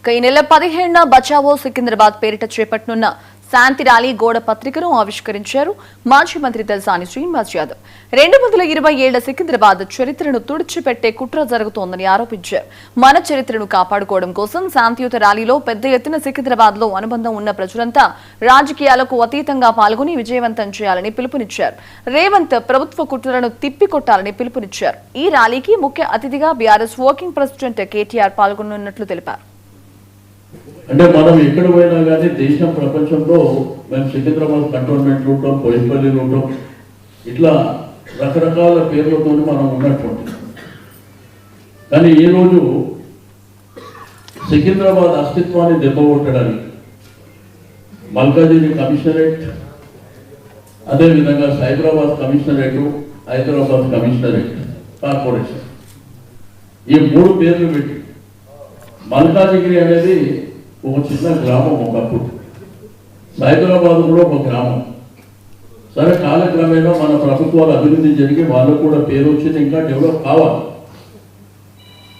ఈ నెల 15న బచావో సికింద్రాబాద్ పేరిట చేపట్టనున్న శాంతి ర్యాలీ గోడ పత్రికను ఆవిష్కరించారు మాజీ మంత్రి తలసాని శ్రీనివాస్ యాదవ్. 220 ఏళ్ల సికింద్రాబాద్ చరిత్రను తుడిచిపెట్టే కుట్ర జరుగుతోందని ఆరోపించారు. మన చరిత్రను కాపాడుకోవడం కోసం శాంతియుత ర్యాలీలో పెద్ద ఎత్తున సికింద్రాబాద్ లో అనుబంధం ఉన్న ప్రజలంతా రాజకీయాలకు అతీతంగా పాల్గొని విజయవంతం చేయాలని పిలుపునిచ్చారు. రేవంత్ ప్రభుత్వ కుట్రలను తిప్పికొట్టాలని పిలుపునిచ్చారు. ఈ ర్యాలీకి ముఖ్య అతిథిగా బీఆర్ఎస్ వర్కింగ్ ప్రెసిడెంట్ కేటీఆర్ పాల్గొనున్నట్లు తెలిపారు. అంటే మనం ఎక్కడ పోయినా కానీ దేశం ప్రపంచంలో మేము సికింద్రాబాద్ కంటోన్మెంట్ ఉంటాం, బోయిన్పల్లిలో ఉంటాం, ఇట్లా రకరకాల పేర్లతో మనం ఉన్నటువంటి. కానీ ఈరోజు సికింద్రాబాద్ అస్తిత్వాన్ని దెబ్బకొట్టడానికి మల్కాజిగిరి కమిషనరేట్, అదేవిధంగా Cyberabad commissionerate, Hyderabad commissionerate, corporation, ఈ 3 పేర్లు పెట్టి మల్కాజిగిరి అనేది ఒక చిన్న గ్రామం ఒకప్పుడు, సైబరాబాద్ కూడా ఒక గ్రామం. సరే, కాలక్రమేణా మన ప్రభుత్వాలు అభివృద్ధి జరిగి వాళ్ళకు కూడా పేరు వచ్చింది, ఇంకా డెవలప్ కావాలి.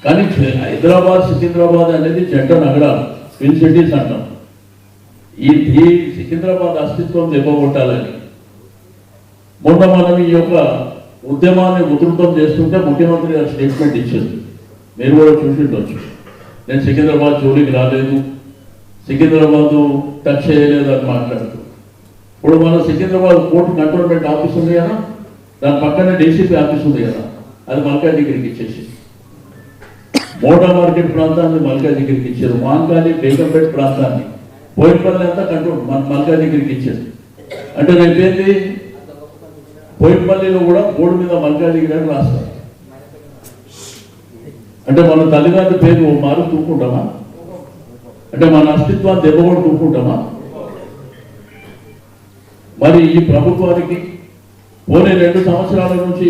కానీ హైదరాబాద్ సికింద్రాబాద్ అనేది జంట నగరాలు, ట్విన్ సిటీస్ అంటాం. ఈ సికింద్రాబాద్ అస్తిత్వం దెబ్బకొట్టాలని మొన్న మనం ఈ యొక్క ఉద్యమాన్ని ఉధృతం చేస్తుంటే ముఖ్యమంత్రి గారు స్టేట్మెంట్ ఇచ్చింది, మీరు కూడా చూసిండొచ్చు. నేను సికింద్రాబాద్ జోలికి రాలేదు, సికింద్రాబాద్ టచ్ చేయలేదు అని మాట్లాడుతూ. ఇప్పుడు మన సికింద్రాబాద్ కోర్టు కంటోన్మెంట్ ఆఫీస్ ఉంది కదా, దాని పక్కనే డీసీపీ ఆఫీస్ ఉంది కదా, అది మల్కాజిగిరికి ఇచ్చేసి, మోటా మార్కెట్ ప్రాంతాన్ని మల్కాజిగిరికి ఇచ్చారు, మాంకాలి బేగంపేట ప్రాంతాన్ని, బోయిన్పల్లి అంతా మన మల్కాజిగిరికి ఇచ్చారు. అంటే రేపేంది బోయిన్పల్లిలో కూడా బోర్డు మీద మల్కాజిగిరి అని రాస్తారు. అంటే మన తల్లిదండ్రుల పేరు మారు తూకుంటామా? అంటే మన అస్తిత్వాన్ని దెబ్బకొడు తూకుంటామా? మరి ఈ ప్రభుత్వానికి పోనీ 2 సంవత్సరాల నుంచి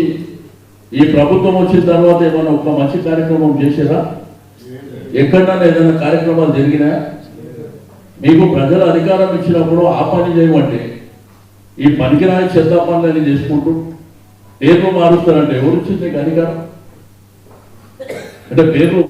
ఈ ప్రభుత్వం వచ్చిన తర్వాత ఏమైనా ఒక మంచి కార్యక్రమం చేశారా? ఎక్కడన్నా ఏదైనా కార్యక్రమాలు జరిగినా? మీకు ప్రజలు అధికారం ఇచ్చినప్పుడు ఆ పని చేయమంటే ఈ పనికిరాని చెత్త పనులని చేసుకుంటూ పేర్లు మారుస్తారంటే ఎవరు ఇచ్చింది అధికారం? అంటే పేర్లు